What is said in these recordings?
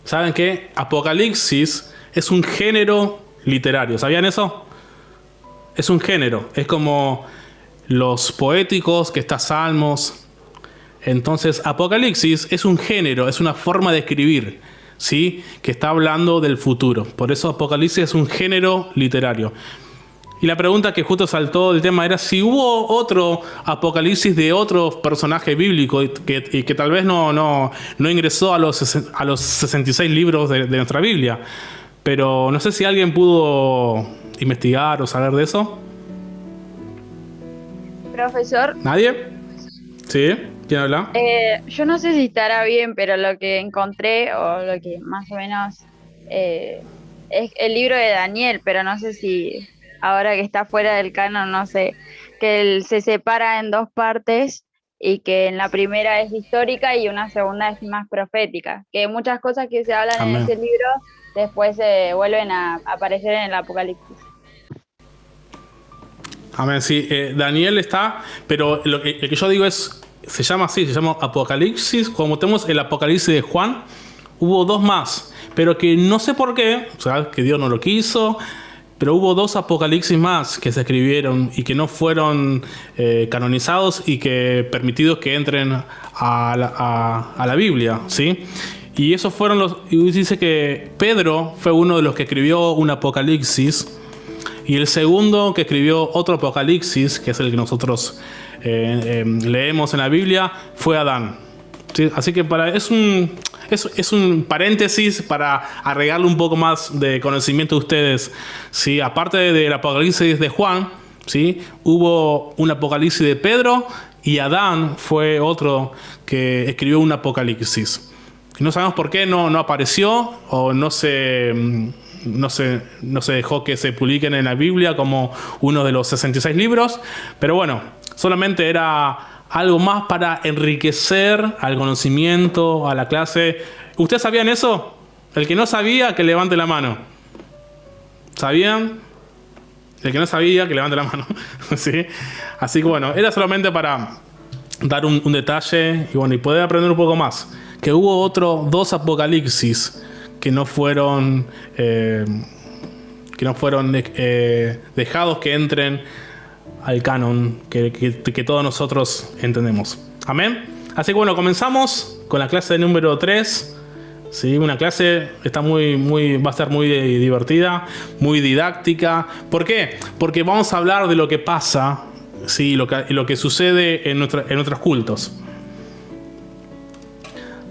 ¿Saben qué? Apocalipsis es un género literario. ¿Sabían eso? Es un género. Es como los poéticos, que está Salmos. Entonces, Apocalipsis es un género, es una forma de escribir, ¿sí? Que está hablando del futuro. Por eso Apocalipsis es un género literario. Y la pregunta que justo saltó del tema era si hubo otro Apocalipsis de otro personaje bíblico y que tal vez no ingresó a los 66 libros de nuestra Biblia. Pero no sé si alguien pudo investigar o saber de eso. Profesor, ¿Nadie? ¿Sí? ¿Quién habla? yo no sé si estará bien, pero lo que encontré o lo que más o menos eh, es el libro de Daniel, pero no sé si ahora que está fuera del canon, no sé, que él se separa en dos partes y que en la primera es histórica y una segunda es más profética, que muchas cosas que se hablan en Amén. ese libro después se vuelven a aparecer en el Apocalipsis. Amén, sí. Daniel está, pero el que yo digo es, se llama así, se llama Apocalipsis. Como tenemos el Apocalipsis de Juan, hubo dos más, pero que no sé por qué, o sea, que Dios no lo quiso, pero hubo dos Apocalipsis más que se escribieron y que no fueron canonizados y que permitidos que entren a la Biblia, ¿sí? Y esos fueron los. Y dice que Pedro fue uno de los que escribió un Apocalipsis. Y el segundo que escribió otro Apocalipsis, que es el que nosotros leemos en la Biblia, fue Adán. ¿Sí? Así que es un paréntesis para agregarle un poco más de conocimiento a ustedes. ¿Sí? Aparte del Apocalipsis de Juan, ¿sí? Hubo un Apocalipsis de Pedro y Adán fue otro que escribió un Apocalipsis. Y no sabemos por qué no apareció o no se dejó que se publiquen en la Biblia como uno de los 66 libros, pero bueno, solamente era algo más para enriquecer al conocimiento, a la clase. ¿Ustedes sabían eso? El que no sabía, que levante la mano. ¿Sabían? El que no sabía, que levante la mano. ¿Sí? Así que bueno, era solamente para dar un detalle y bueno, y poder aprender un poco más. Que hubo dos apocalipsis que no fueron dejados que entren al canon que todos nosotros entendemos. Amén. Así que bueno, comenzamos con la clase número 3. ¿Sí? Una clase está va a ser muy divertida, muy didáctica. ¿Por qué? Porque vamos a hablar de lo que pasa, ¿sí? Lo que sucede en nuestros cultos.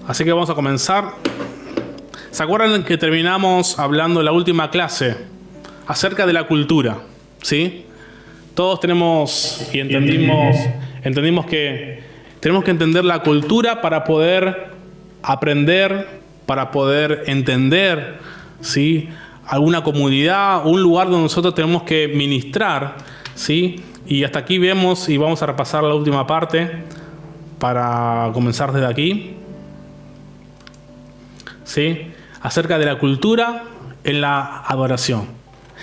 Así que vamos a comenzar. ¿Se acuerdan que terminamos hablando en la última clase acerca de la cultura? ¿Sí? Todos tenemos y entendimos que tenemos que entender la cultura para poder aprender, para poder entender, ¿sí? Alguna comunidad, un lugar donde nosotros tenemos que ministrar, ¿sí? Y hasta aquí vemos y vamos a repasar la última parte para comenzar desde aquí. ¿Sí? Acerca de la cultura en la adoración.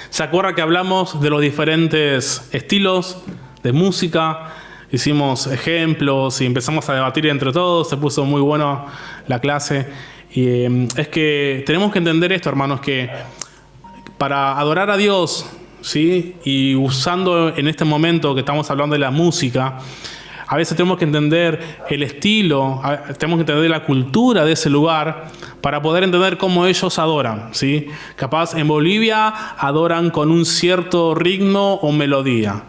¿Se acuerda que hablamos de los diferentes estilos de música? Hicimos ejemplos y empezamos a debatir entre todos. Se puso muy bueno la clase. Y es que tenemos que entender esto, hermanos, que para adorar a Dios, ¿sí? Y usando en este momento que estamos hablando de la música, a veces tenemos que entender el estilo, tenemos que entender la cultura de ese lugar para poder entender cómo ellos adoran, ¿sí? Capaz en Bolivia adoran con un cierto ritmo o melodía.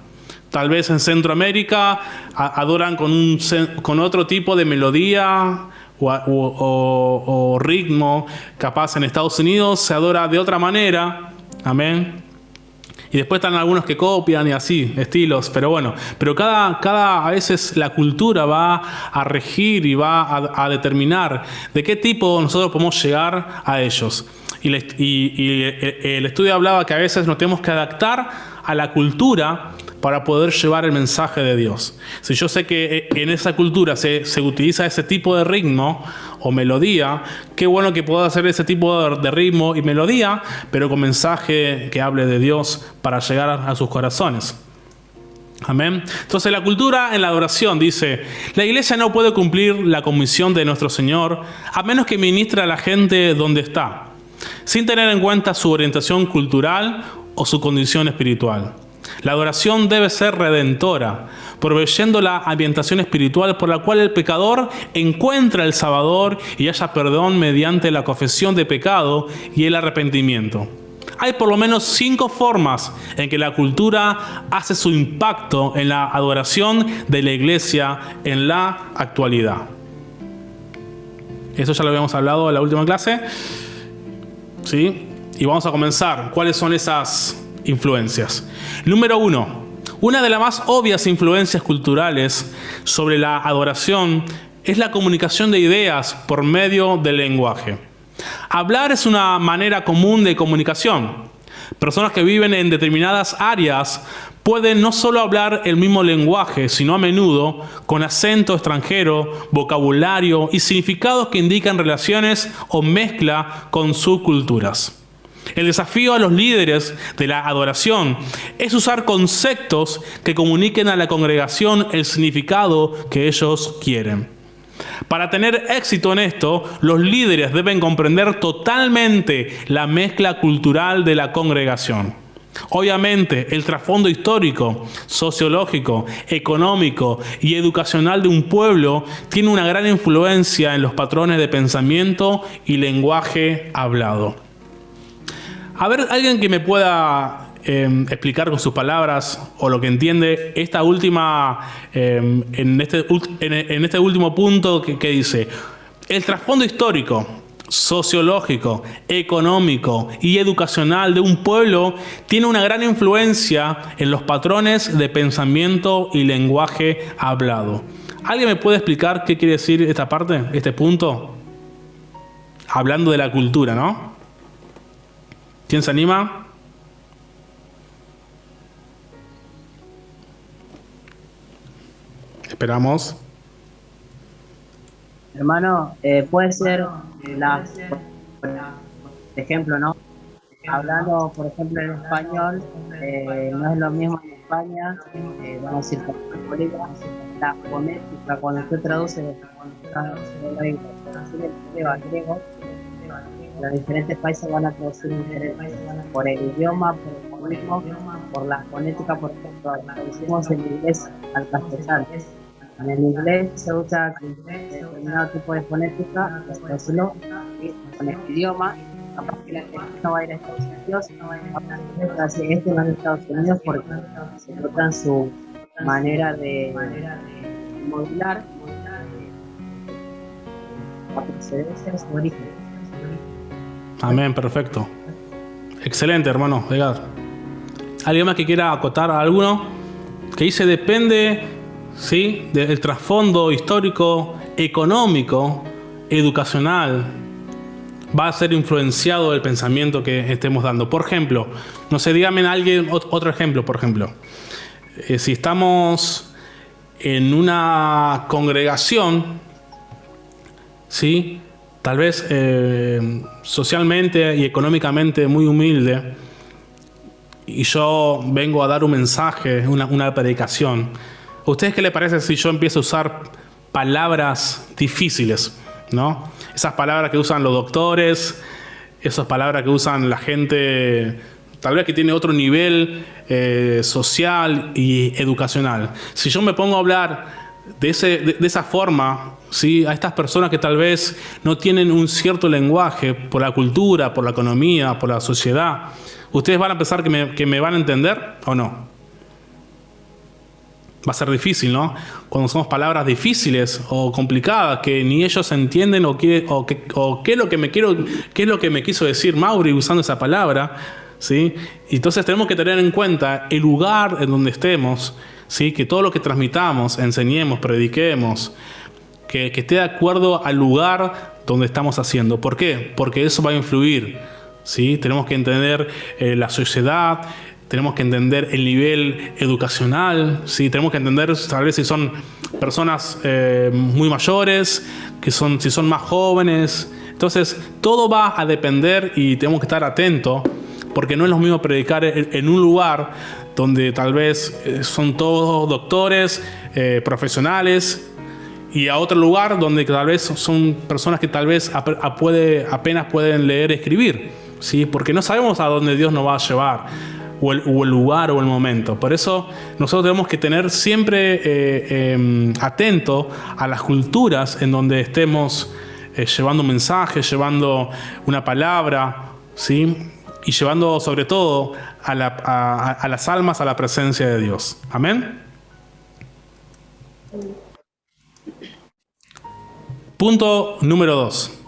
Tal vez en Centroamérica adoran con otro tipo de melodía o ritmo. Capaz en Estados Unidos se adora de otra manera. Amén. Y después están algunos que copian y así, estilos, pero bueno. Pero a veces la cultura va a regir y va a determinar de qué tipo nosotros podemos llegar a ellos. Y el estudio hablaba que a veces nos tenemos que adaptar a la cultura para poder llevar el mensaje de Dios. Si yo sé que en esa cultura se utiliza ese tipo de ritmo o melodía, qué bueno que pueda hacer ese tipo de ritmo y melodía, pero con mensaje que hable de Dios para llegar a sus corazones. Amén. Entonces la cultura en la adoración dice, la iglesia no puede cumplir la comisión de nuestro Señor a menos que ministre a la gente donde está, sin tener en cuenta su orientación cultural o su condición espiritual. La adoración debe ser redentora, proveyendo la ambientación espiritual por la cual el pecador encuentra al Salvador y haya perdón mediante la confesión de pecado y el arrepentimiento. Hay por lo menos 5 formas en que la cultura hace su impacto en la adoración de la iglesia en la actualidad. Eso ya lo habíamos hablado en la última clase, ¿sí? Y vamos a comenzar. ¿Cuáles son esas influencias? Número 1. Una de las más obvias influencias culturales sobre la adoración es la comunicación de ideas por medio del lenguaje. Hablar es una manera común de comunicación. Personas que viven en determinadas áreas pueden no solo hablar el mismo lenguaje, sino a menudo con acento extranjero, vocabulario y significados que indican relaciones o mezcla con sus culturas. El desafío a los líderes de la adoración es usar conceptos que comuniquen a la congregación el significado que ellos quieren. Para tener éxito en esto, los líderes deben comprender totalmente la mezcla cultural de la congregación. Obviamente, el trasfondo histórico, sociológico, económico y educacional de un pueblo tiene una gran influencia en los patrones de pensamiento y lenguaje hablado. A ver, alguien que me pueda explicar con sus palabras o lo que entiende esta última, en este último punto que dice, el trasfondo histórico, sociológico, económico y educacional de un pueblo tiene una gran influencia en los patrones de pensamiento y lenguaje hablado. ¿Alguien me puede explicar qué quiere decir esta parte, este punto? Hablando de la cultura, ¿no? ¿Quién se anima? Esperamos. Hermano, puede ser, por ejemplo, ¿no? Hablando, por ejemplo, en español, no es lo mismo en España, vamos a decir, en Bolivia, la fonética, cuando usted traduce a griego, los diferentes países van a traducir diferentes, por el idioma, por el fonismo, por la fonética. Por ejemplo, traducimos el inglés al castellano. En el inglés se usa determinado tipo de fonética, traducirlo con el idioma. Capaz que la gente no va a ir a Estados Unidos, este va a Estados Unidos porque se trata su manera de modular la procedencia de su origen. Amén, perfecto. Excelente, hermano Edgar. ¿Alguien más que quiera acotar a alguno? Que dice depende, ¿sí?, del trasfondo histórico, económico, educacional. Va a ser influenciado el pensamiento que estemos dando. Por ejemplo, no sé, dígame alguien otro ejemplo, por ejemplo. Si estamos en una congregación, ¿sí?, tal vez socialmente y económicamente muy humilde, y yo vengo a dar un mensaje, una predicación. ¿A ustedes qué les parece si yo empiezo a usar palabras difíciles, ¿no? Esas palabras que usan los doctores, esas palabras que usan la gente tal vez que tiene otro nivel social y educacional. Si yo me pongo a hablar de esa forma, ¿sí?, a estas personas que tal vez no tienen un cierto lenguaje por la cultura, por la economía, por la sociedad, ¿ustedes van a pensar que me van a entender o no? Va a ser difícil, ¿no? Cuando usamos palabras difíciles o complicadas que ni ellos entienden o qué es lo que me quiso decir Mauri usando esa palabra, ¿sí? Entonces tenemos que tener en cuenta el lugar en donde estemos, ¿sí? Que todo lo que transmitamos, enseñemos, prediquemos, que esté de acuerdo al lugar donde estamos haciendo. ¿Por qué? Porque eso va a influir, ¿sí? Tenemos que entender la sociedad, tenemos que entender el nivel educacional, ¿sí? Tenemos que entender tal vez si son personas muy mayores, si son más jóvenes. Entonces todo va a depender y tenemos que estar atentos, porque no es lo mismo predicar en un lugar donde tal vez son todos doctores, profesionales, y a otro lugar donde tal vez son personas que tal vez apenas pueden leer y escribir, ¿sí? Porque no sabemos a dónde Dios nos va a llevar, o el lugar o el momento. Por eso nosotros tenemos que tener siempre atento a las culturas en donde estemos llevando un mensaje, llevando una palabra, ¿sí? Y llevando sobre todo a las almas a la presencia de Dios. Amén. Punto número 2.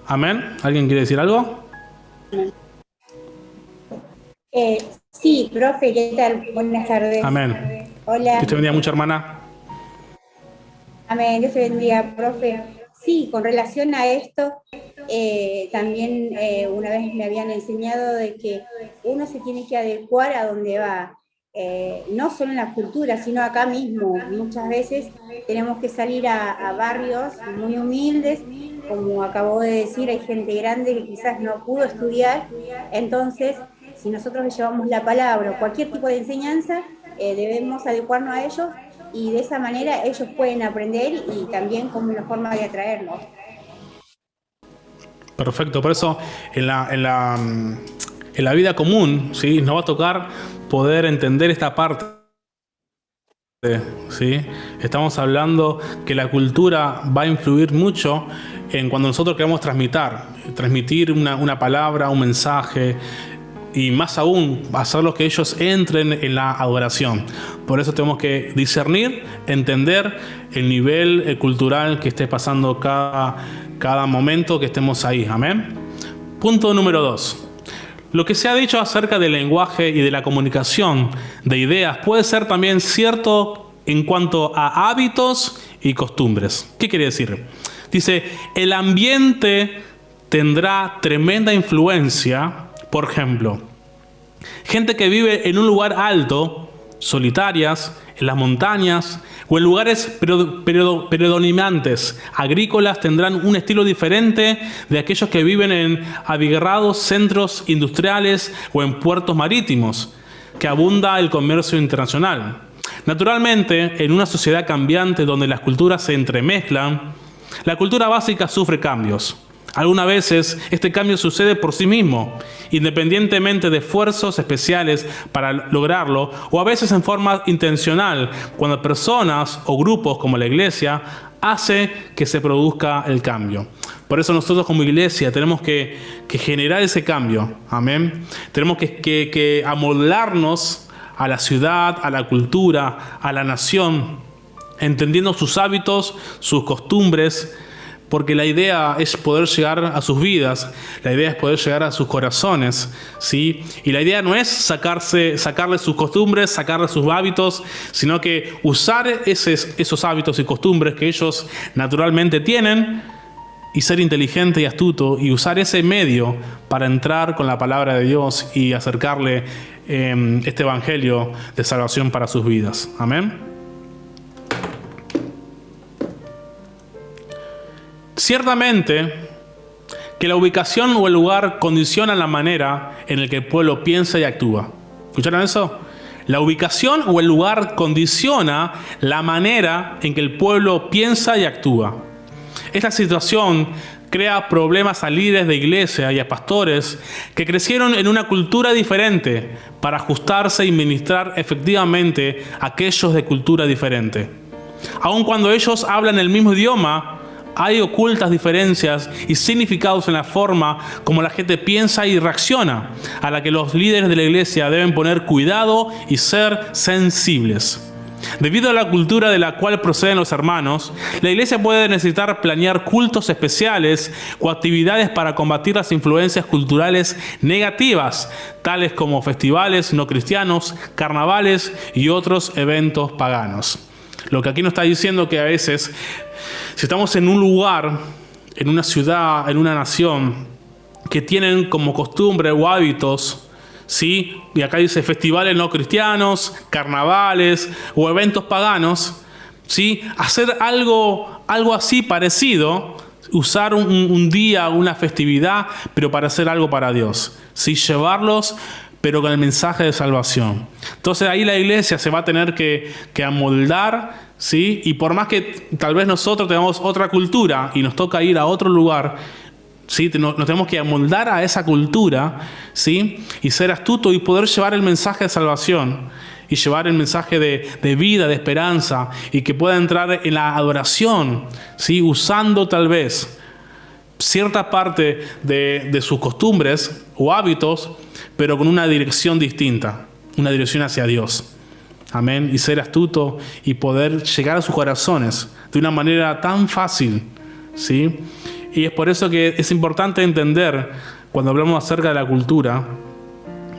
Amén. ¿Alguien quiere decir algo? Sí, profe, ¿qué tal? Buenas tardes. Amén. Hola. Dios te bendiga mucho, hermana. Amén, Dios te bendiga, profe. Sí, con relación a esto, también una vez me habían enseñado de que uno se tiene que adecuar a donde va, no solo en la cultura, sino acá mismo. Muchas veces tenemos que salir a barrios muy humildes, como acabo de decir, hay gente grande que quizás no pudo estudiar, entonces si nosotros les llevamos la palabra o cualquier tipo de enseñanza, debemos adecuarnos a ellos y de esa manera ellos pueden aprender y también como una forma de atraerlos. Perfecto, por eso en la vida común, ¿sí? Nos va a tocar poder entender esta parte, ¿sí? Estamos hablando que la cultura va a influir mucho en cuando nosotros queremos transmitir una palabra, un mensaje, y más aún hacerlos que ellos entren en la adoración. Por eso tenemos que discernir, entender el nivel cultural que esté pasando cada momento que estemos ahí. Amén. Punto número 2. Lo que se ha dicho acerca del lenguaje y de la comunicación de ideas puede ser también cierto en cuanto a hábitos y costumbres. ¿Qué quiere decir? Dice, el ambiente tendrá tremenda influencia. Por ejemplo, gente que vive en un lugar alto, solitarias, en las montañas o en lugares predominantes agrícolas tendrán un estilo diferente de aquellos que viven en abigarrados centros industriales o en puertos marítimos, que abunda el comercio internacional. Naturalmente, en una sociedad cambiante donde las culturas se entremezclan, la cultura básica sufre cambios. Algunas veces este cambio sucede por sí mismo, independientemente de esfuerzos especiales para lograrlo, o a veces en forma intencional, cuando personas o grupos como la iglesia hace que se produzca el cambio. Por eso nosotros como iglesia tenemos que generar ese cambio. Amén. Tenemos que amoldarnos a la ciudad, a la cultura, a la nación, entendiendo sus hábitos, sus costumbres, porque la idea es poder llegar a sus vidas, la idea es poder llegar a sus corazones, ¿sí? Y la idea no es sacarle sus costumbres, sacarle sus hábitos, sino que usar esos hábitos y costumbres que ellos naturalmente tienen y ser inteligente y astuto y usar ese medio para entrar con la palabra de Dios y acercarle este evangelio de salvación para sus vidas. Amén. Ciertamente que la ubicación o el lugar condicionan la manera en la que el pueblo piensa y actúa. ¿Escucharon eso? La ubicación o el lugar condiciona la manera en que el pueblo piensa y actúa. Esta situación crea problemas a líderes de iglesia y a pastores que crecieron en una cultura diferente para ajustarse y ministrar efectivamente a aquellos de cultura diferente. Aun cuando ellos hablan el mismo idioma, hay ocultas diferencias y significados en la forma como la gente piensa y reacciona, a la que los líderes de la iglesia deben poner cuidado y ser sensibles. Debido a la cultura de la cual proceden los hermanos, la iglesia puede necesitar planear cultos especiales o actividades para combatir las influencias culturales negativas, tales como festivales no cristianos, carnavales y otros eventos paganos. Lo que aquí nos está diciendo que a veces, si estamos en un lugar, en una ciudad, en una nación, que tienen como costumbre o hábitos, ¿sí? Y acá dice festivales no cristianos, carnavales o eventos paganos, ¿sí? Hacer algo así parecido, usar un día, una festividad, pero para hacer algo para Dios, ¿sí? Llevarlos pero con el mensaje de salvación. Entonces ahí la iglesia se va a tener que amoldar, ¿sí? Y por más que tal vez nosotros tengamos otra cultura y nos toca ir a otro lugar, ¿sí? Nos tenemos que amoldar a esa cultura, ¿sí? Y ser astuto y poder llevar el mensaje de salvación y llevar el mensaje de vida, de esperanza, y que pueda entrar en la adoración, ¿sí? Usando tal vez cierta parte de sus costumbres o hábitos, pero con una dirección distinta, una dirección hacia Dios. Amén. Y ser astuto y poder llegar a sus corazones de una manera tan fácil, ¿sí? Y es por eso que es importante entender, cuando hablamos acerca de la cultura,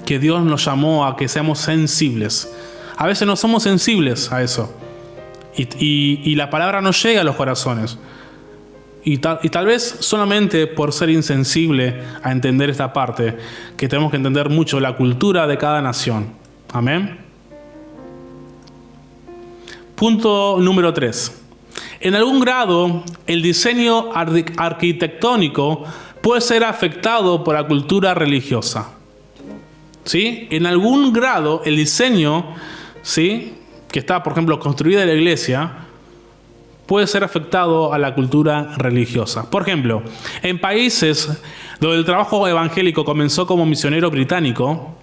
que Dios nos llamó a que seamos sensibles. A veces no somos sensibles a eso. Y la palabra no llega a los corazones. Y tal vez solamente por ser insensible a entender esta parte, que tenemos que entender mucho la cultura de cada nación. Amén. Punto número 3. En algún grado, el diseño arquitectónico puede ser afectado por la cultura religiosa. ¿Sí? En algún grado, el diseño, ¿sí?, que está, por ejemplo, construida en la iglesia, puede ser afectado a la cultura religiosa. Por ejemplo, en países donde el trabajo evangélico comenzó como misionero británico,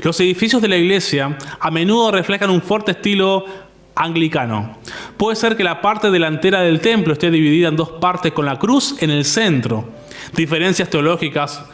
los edificios de la iglesia a menudo reflejan un fuerte estilo anglicano. Puede ser que la parte delantera del templo esté dividida en dos partes con la cruz en el centro. Diferencias teológicas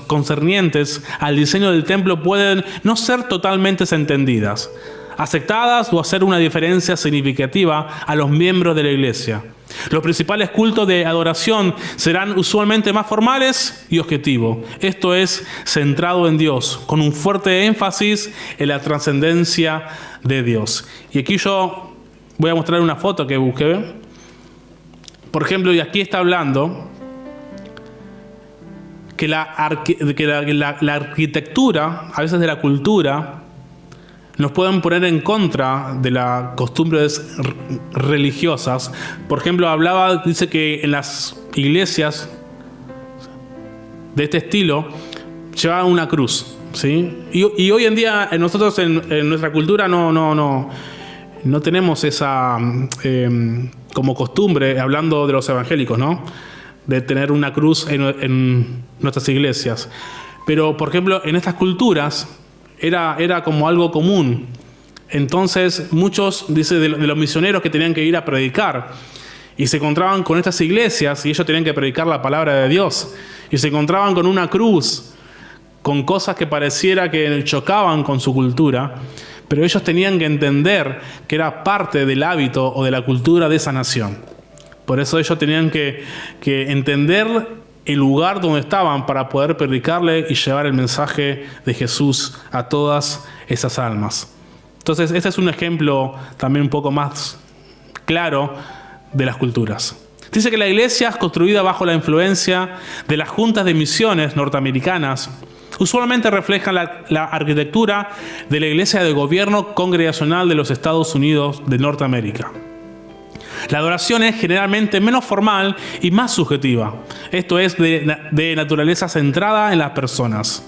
concernientes al diseño del templo pueden no ser totalmente entendidas, aceptadas o hacer una diferencia significativa a los miembros de la iglesia. Los principales cultos de adoración serán usualmente más formales y objetivos. Esto es, centrado en Dios, con un fuerte énfasis en la trascendencia de Dios. Y aquí yo voy a mostrar una foto que busqué. Por ejemplo, y aquí está hablando que la arquitectura, a veces de la cultura, nos pueden poner en contra de las costumbres religiosas. Por ejemplo, dice que en las iglesias de este estilo llevaban una cruz, ¿sí? Y hoy en día nosotros en nuestra cultura no tenemos esa como costumbre, hablando de los evangélicos, ¿no?, de tener una cruz en nuestras iglesias. Pero, por ejemplo, en estas culturas era como algo común. Entonces, muchos, dice, de los misioneros que tenían que ir a predicar y se encontraban con estas iglesias y ellos tenían que predicar la palabra de Dios y se encontraban con una cruz, con cosas que pareciera que chocaban con su cultura, pero ellos tenían que entender que era parte del hábito o de la cultura de esa nación. Por eso ellos tenían que entender el lugar donde estaban para poder predicarle y llevar el mensaje de Jesús a todas esas almas. Entonces, este es un ejemplo también un poco más claro de las culturas. Dice que la iglesia es construida bajo la influencia de las juntas de misiones norteamericanas. Usualmente reflejan la arquitectura de la iglesia de gobierno congregacional de los Estados Unidos de Norteamérica. La adoración es generalmente menos formal y más subjetiva. Esto es de naturaleza centrada en las personas.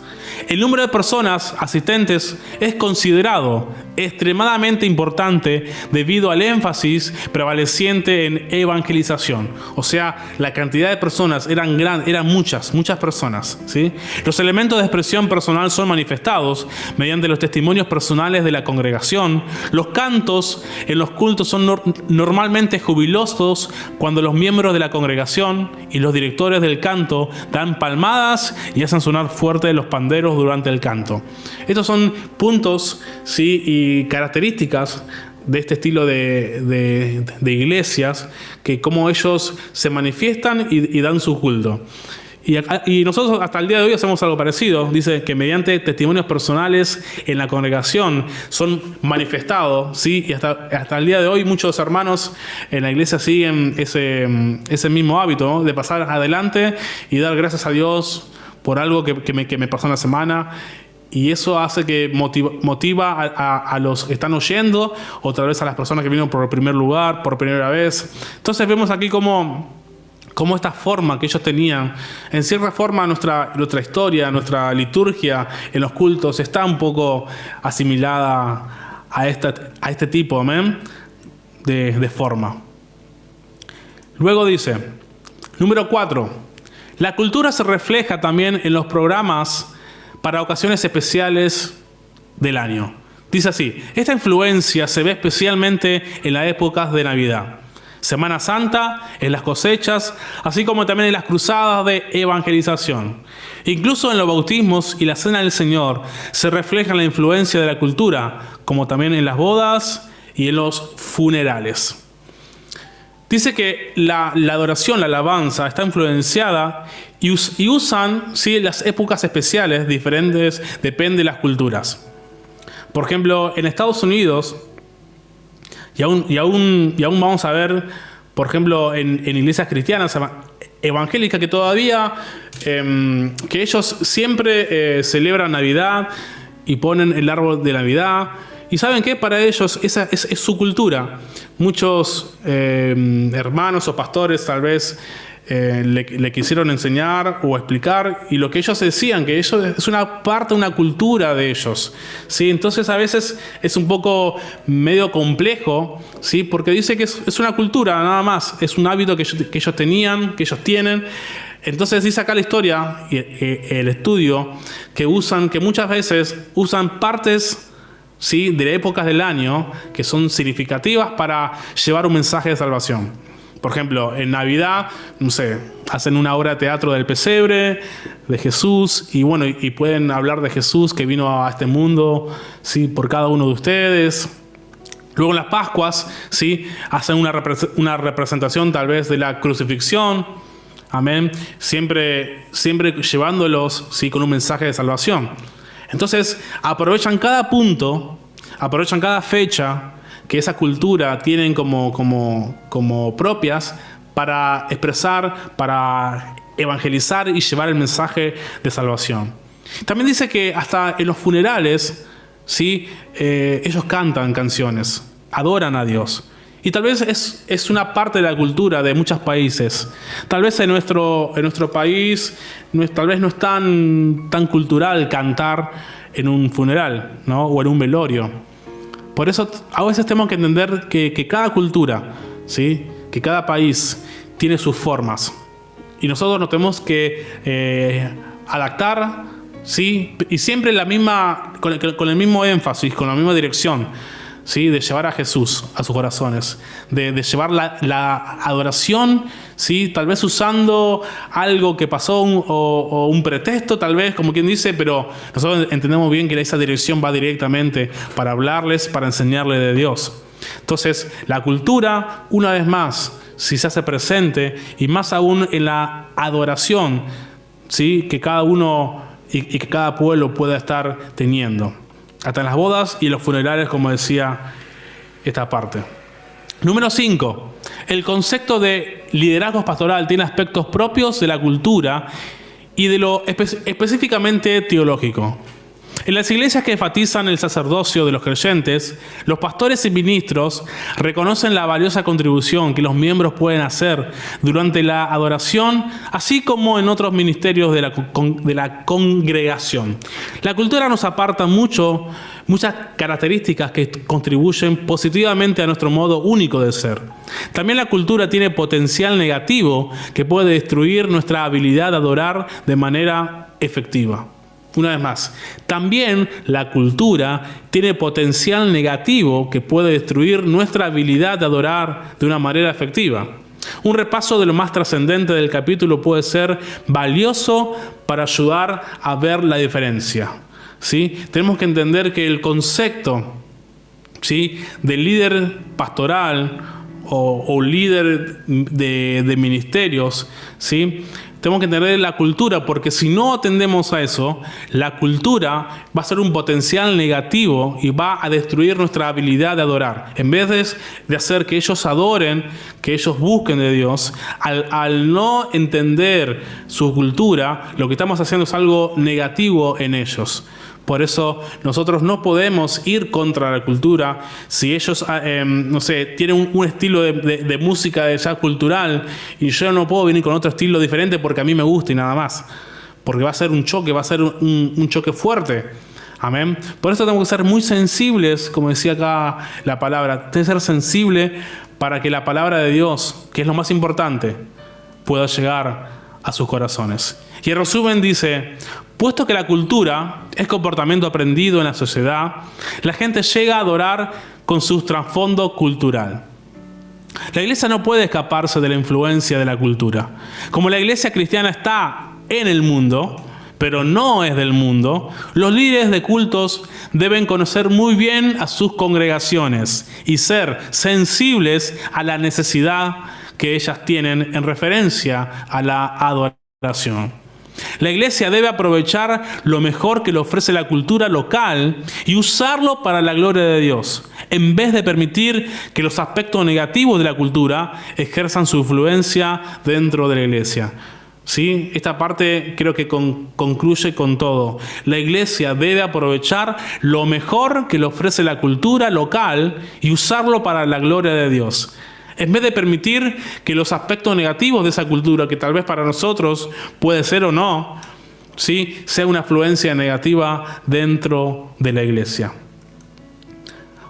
El número de personas asistentes es considerado extremadamente importante debido al énfasis prevaleciente en evangelización. O sea, la cantidad de personas eran muchas personas, ¿sí? Los elementos de expresión personal son manifestados mediante los testimonios personales de la congregación. Los cantos en los cultos son normalmente jubilosos cuando los miembros de la congregación y los directores del canto dan palmadas y hacen sonar fuerte los panderos durante el canto. Estos son puntos, ¿sí?, y características de este estilo de iglesias, que cómo ellos se manifiestan y dan su culto. Y nosotros hasta el día de hoy hacemos algo parecido. Dice que mediante testimonios personales en la congregación son manifestados, ¿sí? Y hasta el día de hoy muchos hermanos en la iglesia siguen ese mismo hábito, ¿no?, de pasar adelante y dar gracias a Dios por algo que me pasó en la semana. Y eso hace que motiva a los que están oyendo, o tal vez a las personas que vienen por primer lugar, por primera vez. Entonces vemos aquí cómo cómo esta forma que ellos tenían, en cierta forma nuestra historia, nuestra liturgia en los cultos está un poco asimilada a este tipo, amén, de forma. Luego dice, número 4, la cultura se refleja también en los programas para ocasiones especiales del año. Dice así, esta influencia se ve especialmente en las épocas de Navidad, Semana Santa, en las cosechas, así como también en las cruzadas de evangelización. Incluso en los bautismos y la Cena del Señor se refleja la influencia de la cultura, como también en las bodas y en los funerales. Dice que la adoración, la alabanza, está influenciada y usan, ¿sí?, las épocas especiales diferentes, depende de las culturas. Por ejemplo, en Estados Unidos, y aún vamos a ver, por ejemplo, en iglesias cristianas evangélicas que todavía, que ellos siempre celebran Navidad y ponen el árbol de Navidad. Y ¿saben qué? Para ellos esa es su cultura. Muchos hermanos o pastores tal vez le quisieron enseñar o explicar, y lo que ellos decían, que eso es una parte, una cultura de ellos, ¿sí? Entonces a veces es un poco medio complejo, ¿sí? Porque dice que es una cultura nada más, es un hábito que ellos tenían, que ellos tienen. Entonces dice acá la historia y el estudio que muchas veces usan partes, ¿sí?, de épocas del año que son significativas para llevar un mensaje de salvación. Por ejemplo, en Navidad, no sé, hacen una obra de teatro del pesebre, de Jesús, y bueno, y pueden hablar de Jesús que vino a este mundo, ¿sí?, por cada uno de ustedes. Luego en las Pascuas, ¿sí?, hacen una representación tal vez de la crucifixión, amén, siempre llevándolos, ¿sí?, con un mensaje de salvación. Entonces, aprovechan cada punto, aprovechan cada fecha que esa cultura tienen como propias para expresar, para evangelizar y llevar el mensaje de salvación. También dice que hasta en los funerales, ¿sí?, ellos cantan canciones, adoran a Dios. Y tal vez es una parte de la cultura de muchos países. Tal vez en nuestro país tal vez no es tan cultural cantar en un funeral, ¿no?, o en un velorio. Por eso a veces tenemos que entender que cada cultura, ¿sí?, que cada país tiene sus formas. Y nosotros nos tenemos que adaptar, ¿sí?, y siempre con el mismo énfasis, con la misma dirección, ¿sí?, de llevar a Jesús a sus corazones, de llevar la adoración, ¿sí?, tal vez usando algo que pasó o un pretexto, tal vez, como quien dice, pero nosotros entendemos bien que esa dirección va directamente para hablarles, para enseñarles de Dios. Entonces, la cultura, una vez más, si se hace presente, y más aún en la adoración, ¿sí?, que cada uno y que cada pueblo pueda estar teniendo. Hasta en las bodas y en los funerales, como decía esta parte. Número 5. El concepto de liderazgo pastoral tiene aspectos propios de la cultura y de lo específicamente teológico. En las iglesias que enfatizan el sacerdocio de los creyentes, los pastores y ministros reconocen la valiosa contribución que los miembros pueden hacer durante la adoración, así como en otros ministerios de la congregación. La cultura nos aparta muchas características que contribuyen positivamente a nuestro modo único de ser. También la cultura tiene potencial negativo que puede destruir nuestra habilidad de adorar de manera efectiva. Una vez más, también la cultura tiene potencial negativo que puede destruir nuestra habilidad de adorar de una manera efectiva. Un repaso de lo más trascendente del capítulo puede ser valioso para ayudar a ver la diferencia, ¿sí? Tenemos que entender que el concepto, ¿sí?, de líder pastoral o líder de ministerios, ¿sí?, tenemos que entender la cultura, porque si no atendemos a eso, la cultura va a ser un potencial negativo y va a destruir nuestra habilidad de adorar. En vez de hacer que ellos adoren, que ellos busquen de Dios, al no entender su cultura, lo que estamos haciendo es algo negativo en ellos. Por eso nosotros no podemos ir contra la cultura. Si ellos, no sé, tienen un estilo de música de jazz cultural y yo no puedo venir con otro estilo diferente porque a mí me gusta y nada más. Porque va a ser un choque, va a ser un choque fuerte. Amén. Por eso tenemos que ser muy sensibles, como decía acá la palabra. Tenemos que ser sensible para que la palabra de Dios, que es lo más importante, pueda llegar a sus corazones. Y en resumen dice: puesto que la cultura es comportamiento aprendido en la sociedad, la gente llega a adorar con su trasfondo cultural. La iglesia no puede escaparse de la influencia de la cultura. Como la iglesia cristiana está en el mundo, pero no es del mundo, los líderes de cultos deben conocer muy bien a sus congregaciones y ser sensibles a la necesidad que ellas tienen en referencia a la adoración. La iglesia debe aprovechar lo mejor que le ofrece la cultura local y usarlo para la gloria de Dios, en vez de permitir que los aspectos negativos de la cultura ejerzan su influencia dentro de la iglesia. ¿Sí? Esta parte creo que concluye con todo. La iglesia debe aprovechar lo mejor que le ofrece la cultura local y usarlo para la gloria de Dios, en vez de permitir que los aspectos negativos de esa cultura, que tal vez para nosotros puede ser o no, ¿sí?, sea una influencia negativa dentro de la iglesia.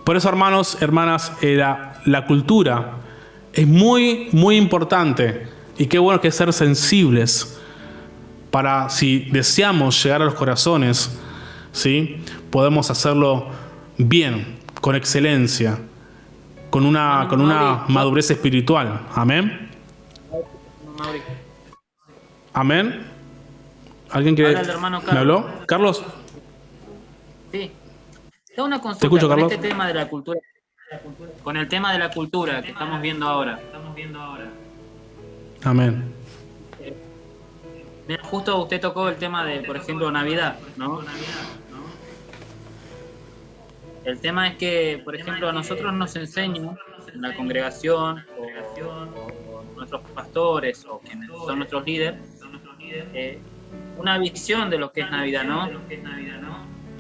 Por eso, hermanos, hermanas, la cultura es muy, muy importante. Y qué bueno que es ser sensibles para, si deseamos llegar a los corazones, ¿sí?, podemos hacerlo bien, con excelencia, con una madurez espiritual. Amén. Amén. ¿Alguien que me habló? ¿Carlos? Sí. Tengo una consulta. Te escucho, con Carlos. este tema de la cultura. Con el tema de la cultura que estamos viendo ahora. Amén. Mira, justo usted tocó el tema de, por ejemplo, Navidad, ¿no? El tema es que, por ejemplo, a nosotros nos enseñan en la congregación o nuestros pastores o quienes son nuestros líderes una visión de lo que es Navidad, ¿no?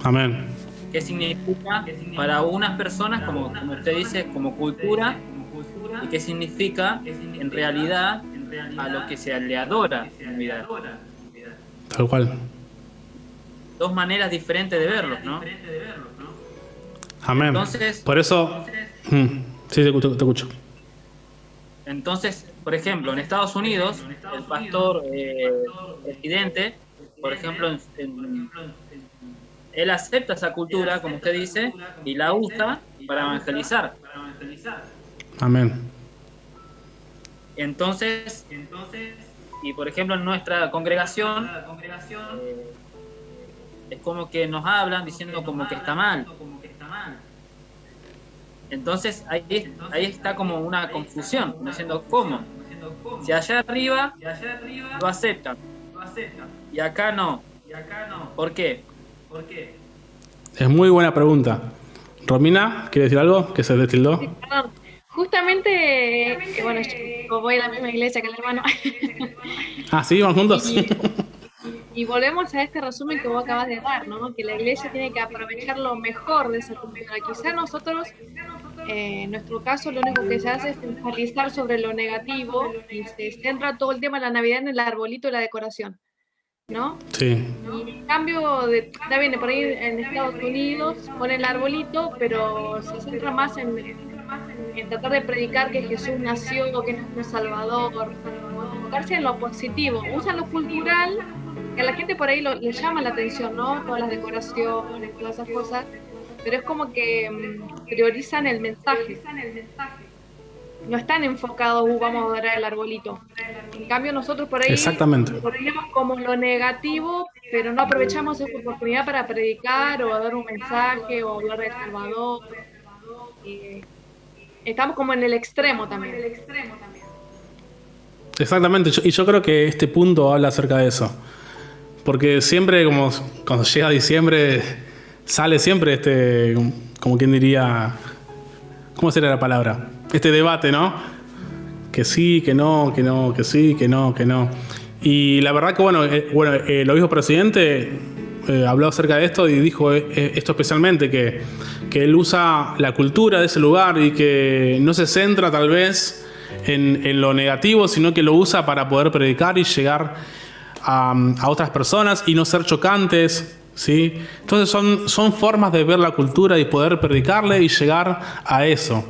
Amén. ¿Qué significa para unas personas, como usted dice, como cultura? ¿Y qué significa en realidad a lo que se le adora en Navidad? Tal cual. Dos maneras diferentes de verlos, ¿no? Amén. Entonces, por eso... sí, te escucho. Entonces, por ejemplo, en Estados Unidos, el pastor presidente, por ejemplo, él acepta esa cultura, como usted dice, y la usa para evangelizar. Amén. Entonces, y por ejemplo en nuestra congregación, es como que nos hablan diciendo como que está mal. Entonces ahí está como una confusión, diciendo ¿cómo? Si allá arriba lo aceptan y acá no. ¿Por qué? Es muy buena pregunta. Romina, ¿quiere decir algo? ¿Que se destildó? Sí, perdón. Justamente, bueno, yo voy a la misma iglesia que el hermano. ¿Sí? ¿Van juntos? Y volvemos a este resumen que vos acabas de dar, ¿no? Que la iglesia tiene que aprovechar lo mejor de esa cultura. Quizá nosotros, en nuestro caso, lo único que se hace es enfatizar sobre lo negativo y se centra todo el tema de la Navidad en el arbolito y la decoración, ¿no? Sí. Y en cambio, ya viene por ahí en Estados Unidos, pone el arbolito, pero se centra más en tratar de predicar que Jesús nació, que es nuestro Salvador, enfocarse en lo positivo. Usan lo cultural, que a la gente por ahí le llama la atención, ¿no? Todas las decoraciones, todas esas cosas, pero es como que priorizan el mensaje. No están enfocados, vamos a adorar el arbolito. En cambio, nosotros por ahí Exactamente. lo tenemos como lo negativo, pero no aprovechamos esa oportunidad para predicar o dar un mensaje o hablar del Salvador. Estamos como en el extremo también. Exactamente, y yo creo que este punto habla acerca de eso. Porque siempre, como cuando llega diciembre, sale siempre como quien diría, ¿cómo sería la palabra? Este debate, ¿no? Que sí, que no, que no, que sí, que no, que no. Y la verdad que, el obispo presidente habló acerca de esto y dijo esto especialmente, que él usa la cultura de ese lugar y que no se centra tal vez en lo negativo, sino que lo usa para poder predicar y llegar a otras personas y no ser chocantes, ¿sí? Entonces son formas de ver la cultura y poder predicarle y llegar a eso.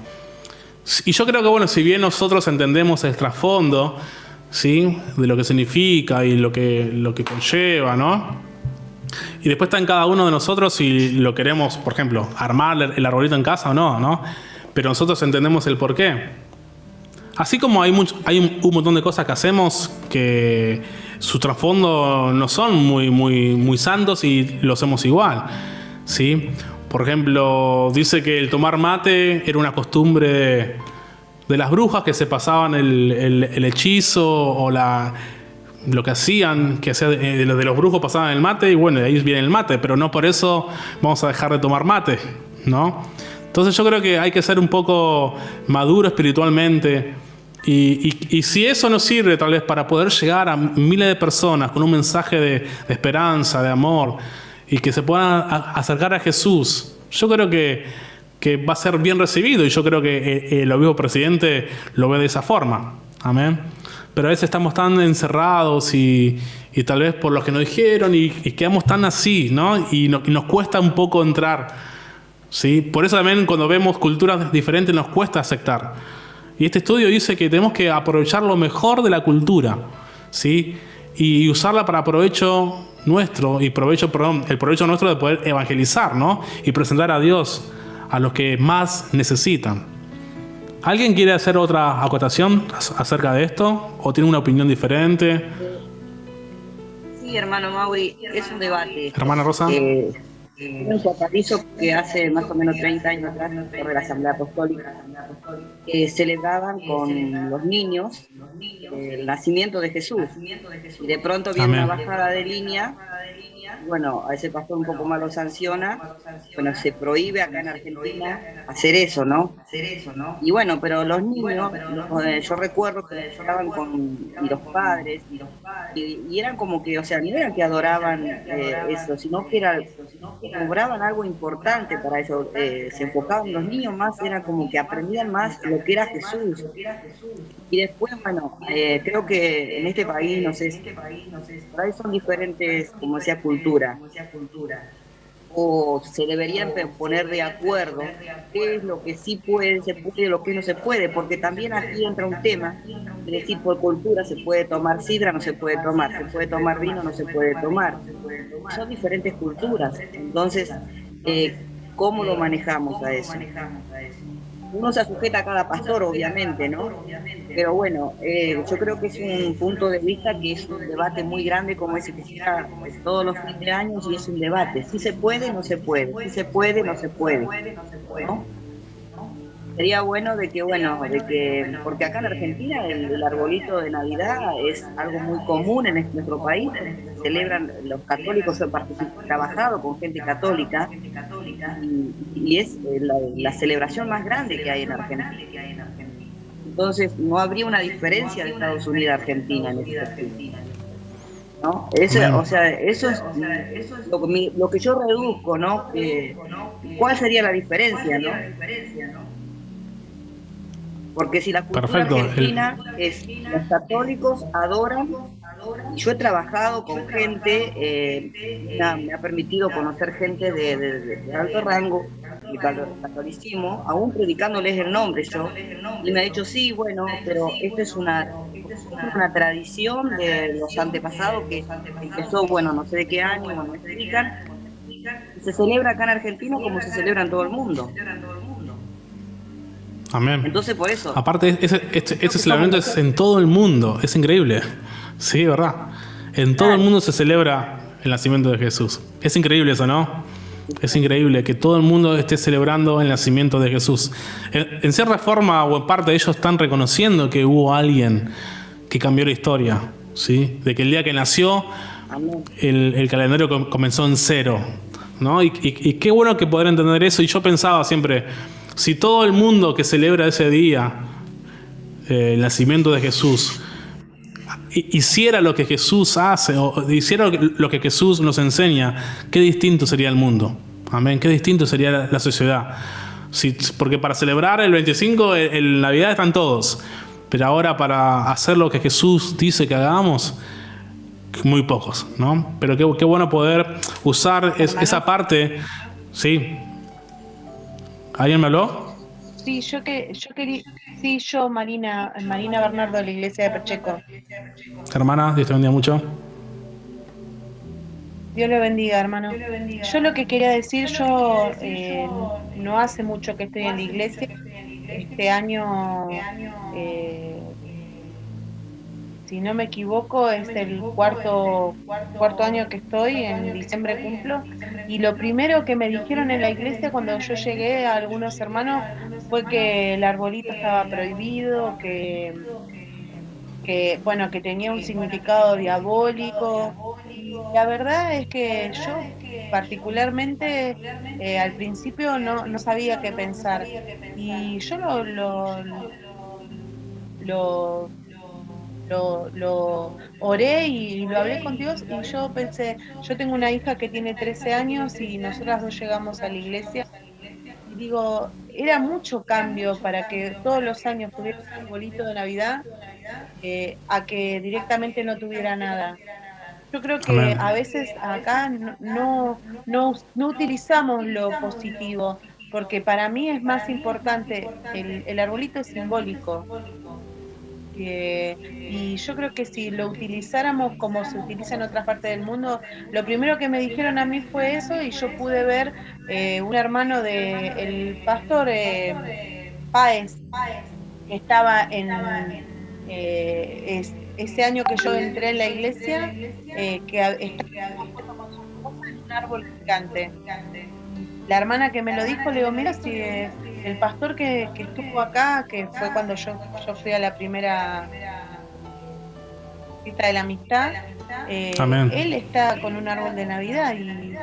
Y yo creo que, bueno, si bien nosotros entendemos el trasfondo, ¿sí?, de lo que significa y lo que conlleva, ¿no? Y después está en cada uno de nosotros si lo queremos, por ejemplo, armar el arbolito en casa o no, ¿no? Pero nosotros entendemos el porqué. Así como hay un montón de cosas que hacemos que su trasfondo no son muy santos y lo hacemos igual, ¿sí? Por ejemplo, dice que el tomar mate era una costumbre de las brujas que se pasaban el hechizo o lo que hacían, de los brujos pasaban el mate y bueno, de ahí viene el mate, pero no por eso vamos a dejar de tomar mate, ¿no? Entonces yo creo que hay que ser un poco maduro espiritualmente y si eso nos sirve tal vez para poder llegar a miles de personas con un mensaje de esperanza, de amor y que se puedan acercar a Jesús, yo creo que va a ser bien recibido y yo creo que el obispo presidente lo ve de esa forma. Amén. Pero a veces estamos tan encerrados y tal vez por lo que nos dijeron y quedamos tan así, ¿no? Y nos cuesta un poco entrar, ¿sí? Por eso también cuando vemos culturas diferentes nos cuesta aceptar. Y este estudio dice que tenemos que aprovechar lo mejor de la cultura, ¿sí? Y usarla para provecho nuestro y el provecho nuestro de poder evangelizar, ¿no? Y presentar a Dios a los que más necesitan. ¿Alguien quiere hacer otra acotación acerca de esto? ¿O tiene una opinión diferente? Sí, hermano Mauri, es un debate. Hermana Rosa. Un papalizo que hace más o menos 30 años atrás, por la Asamblea Apostólica, celebraban con los niños el nacimiento de Jesús. Y de pronto viene una bajada de línea. Bueno, a ese pastor un poco más lo sanciona. Bueno, se prohíbe acá en Argentina hacer eso, ¿no? Y bueno, pero los niños, yo recuerdo que estaban con los padres, y eran como que, o sea, no eran que adoraban eso, sino que cobraban algo importante para eso. Se enfocaban los niños más, era como que aprendían más lo que era Jesús. Y después, bueno, creo que en este país, no sé, por ahí son diferentes, como decía, cultura. O se deberían poner de acuerdo qué es lo que sí puede, se puede y lo que no se puede, porque también aquí entra un tema, es decir, por cultura se puede tomar sidra, no se puede tomar vino, no se puede tomar. Son diferentes culturas, entonces, ¿cómo lo manejamos a eso? Uno se sujeta a cada pastor, obviamente, ¿no? Pero bueno, yo creo que es un punto de vista que es un debate muy grande, como ese que se da todos los fines de año, y es un debate. Si se puede, no se puede. Si se puede, no se puede. ¿No? Sería bueno porque acá en Argentina el arbolito de Navidad es algo muy común en nuestro país. Celebran los católicos, he trabajado con gente católica y es la celebración más grande que hay en Argentina. Entonces no habría una diferencia de Estados Unidos a Argentina en ese sentido, ¿no? Eso es lo que yo reduzco, ¿no? ¿Cuál sería la diferencia, no? Porque si la cultura argentina es, los católicos adoran, y yo he trabajado con gente, me ha permitido conocer gente de alto rango, de catolicismo, aún predicándoles el nombre yo, y me ha dicho, sí, bueno, pero esto es una tradición de los antepasados que empezó, bueno, no sé de qué año, no me explican, se celebra acá en Argentina como se celebra en todo el mundo. Amén. Entonces, por eso. Aparte, este celebramiento es en todo el mundo. Es increíble. Sí, ¿verdad? En todo el mundo se celebra el nacimiento de Jesús. Es increíble eso, ¿no? Es increíble que todo el mundo esté celebrando el nacimiento de Jesús. En cierta forma o en parte ellos están reconociendo que hubo alguien que cambió la historia, ¿sí? De que el día que nació, el calendario comenzó en cero, ¿no? Y qué bueno que poder entender eso. Y yo pensaba siempre, si todo el mundo que celebra ese día, el nacimiento de Jesús, hiciera lo que Jesús hace o hiciera lo que Jesús nos enseña, qué distinto sería el mundo. Amén. Qué distinto sería la sociedad. Sí, porque para celebrar el 25, el Navidad están todos. Pero ahora para hacer lo que Jesús dice que hagamos, muy pocos, ¿no? Pero qué bueno poder usar esa parte. Sí. ¿Alguien me habló? Sí, yo quería, sí, yo, Marina Bernardo, de la iglesia de Pacheco. Hermana, Dios te bendiga mucho. Dios lo bendiga, hermano. Yo lo que quería decir, yo no hace mucho que estoy en la iglesia. Este año, si no me equivoco, es el cuarto año que estoy, en diciembre cumplo. Y lo primero que me dijeron en la iglesia cuando yo llegué a algunos hermanos fue que el arbolito estaba prohibido, que tenía un significado diabólico. Y la verdad es que yo particularmente al principio no sabía qué pensar. Y yo lo oré y lo hablé con Dios, y yo pensé, yo tengo una hija que tiene 13 años y nosotras dos llegamos a la iglesia. Y digo, era mucho cambio para que todos los años tuviera un arbolito de Navidad a que directamente no tuviera nada. Yo creo que Amén. a veces acá no utilizamos lo positivo, porque para mí es más importante, el arbolito es simbólico. Y yo creo que si lo utilizáramos como se utiliza en otras partes del mundo, lo primero que me dijeron a mí fue eso, y yo pude ver un hermano del pastor Páez, que estaba en ese año que yo entré en la iglesia, que estaba en un árbol gigante. La hermana que me lo dijo, le digo, mira, si el pastor que estuvo acá, que fue cuando yo fui a la primera fiesta de la amistad, él está con un árbol de Navidad y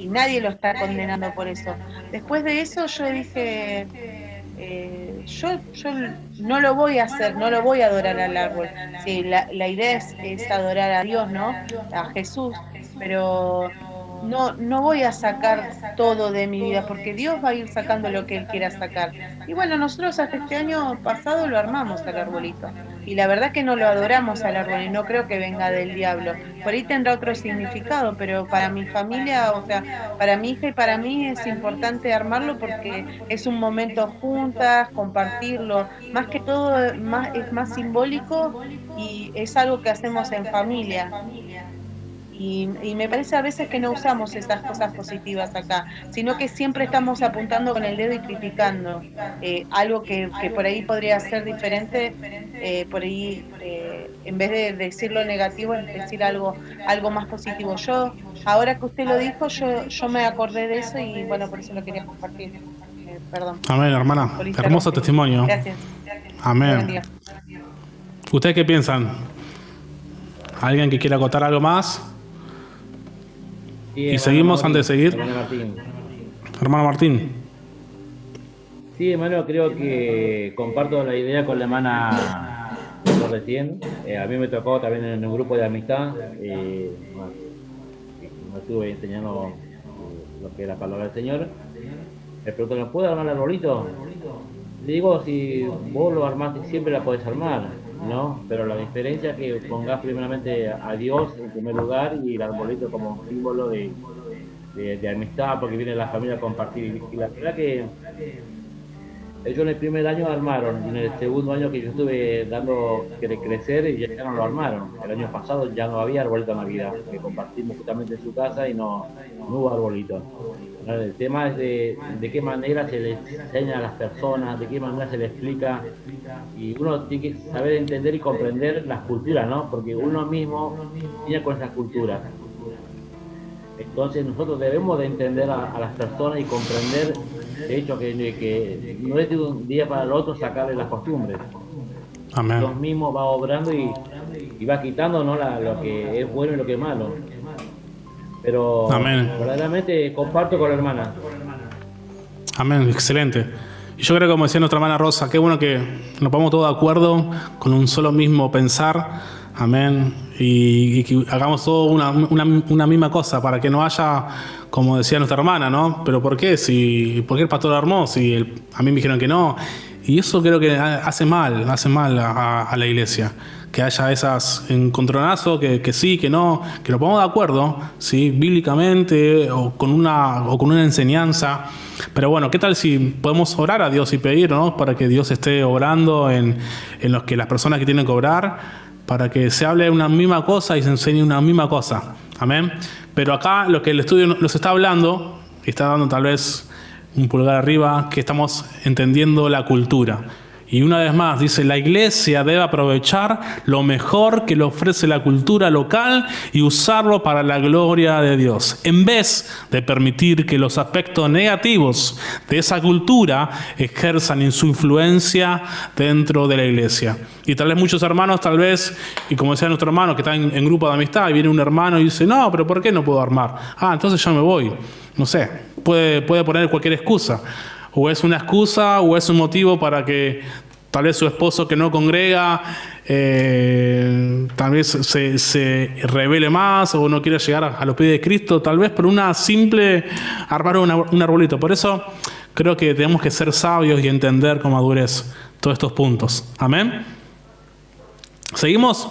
nadie lo está condenando por eso. Después de eso yo dije, yo no lo voy a hacer, no lo voy a adorar al árbol. Sí, la idea es adorar a Dios, ¿no? A Jesús, pero no voy a sacar todo de mi vida, porque Dios va a ir sacando lo que Él quiera sacar. Y bueno, nosotros hasta este año pasado lo armamos al arbolito, y la verdad que no lo adoramos al árbol, y no creo que venga del diablo. Por ahí tendrá otro significado, pero para mi familia, o sea, para mi hija y para mí es importante armarlo porque es un momento juntas, compartirlo, más que todo es más simbólico, y es algo que hacemos en familia. Y me parece a veces que no usamos esas cosas positivas acá, sino que siempre estamos apuntando con el dedo y criticando algo que por ahí podría ser diferente, por ahí en vez de decir lo negativo, es decir algo más positivo. Yo, ahora que usted lo dijo, yo me acordé de eso, y bueno, por eso lo quería compartir. Perdón. Amén, hermana. Hermoso testimonio. Gracias. Amén. ¿Ustedes qué piensan? ¿Alguien que quiera acotar algo más? Sí, y seguimos Martín, antes de seguir. Hermano Martín. Sí, hermano, creo que comparto la idea con la hermana recién. A mí me tocó también en un grupo de amistad. Me estuve enseñando lo que es la palabra del Señor. Me preguntó, ¿me puedo armar el arbolito? Le digo, si vos lo armaste siempre la podés armar, ¿no? Pero la diferencia es que pongas primeramente a Dios en primer lugar, y el arbolito como un símbolo de amistad, porque viene la familia a compartir. Y la verdad que ellos en el primer año armaron, y en el segundo año que yo estuve dando crecer, y ya no lo armaron. El año pasado ya no había arbolito de Navidad, que compartimos justamente en su casa y no hubo arbolito. El tema es de qué manera se les enseña a las personas, de qué manera se les explica, y uno tiene que saber entender y comprender las culturas, ¿no? Porque uno mismo viene con esas culturas. Entonces nosotros debemos de entender a las personas y comprender, de hecho, que no es de un día para el otro sacarle las costumbres. Amén. Dios mismo va obrando y va quitando, ¿no? Lo que es bueno y lo que es malo. Pero amén. Verdaderamente comparto con la hermana. Amén, excelente. Y yo creo que, como decía nuestra hermana Rosa, qué bueno que nos pongamos todos de acuerdo con un solo mismo pensar, amén, y que hagamos todo una misma cosa, para que no haya, como decía nuestra hermana, ¿no? Pero ¿por qué? ¿Por qué el pastor armó? A mí me dijeron que no. Y eso creo que hace mal a la iglesia. Que haya esas encontronazos, que sí, que no, que nos pongamos de acuerdo, ¿sí? Bíblicamente o con una enseñanza. Pero bueno, ¿qué tal si podemos orar a Dios y pedir, ¿no? Para que Dios esté obrando en los que las personas que tienen que obrar, para que se hable una misma cosa y se enseñe una misma cosa. Amén. Pero acá lo que el estudio nos está hablando, está dando tal vez un pulgar arriba, que estamos entendiendo la cultura. Y una vez más dice, la iglesia debe aprovechar lo mejor que le ofrece la cultura local y usarlo para la gloria de Dios, en vez de permitir que los aspectos negativos de esa cultura ejerzan su influencia dentro de la iglesia. Y tal vez muchos hermanos, y como decía nuestro hermano que está en grupo de amistad, y viene un hermano y dice, no, pero ¿por qué no puedo armar? Entonces ya me voy. No sé, puede poner cualquier excusa. O es una excusa o es un motivo para que tal vez su esposo que no congrega tal vez se revele más o no quiera llegar a los pies de Cristo, tal vez por una simple armar un arbolito. Por eso creo que tenemos que ser sabios y entender con madurez todos estos puntos. Amén. ¿Seguimos?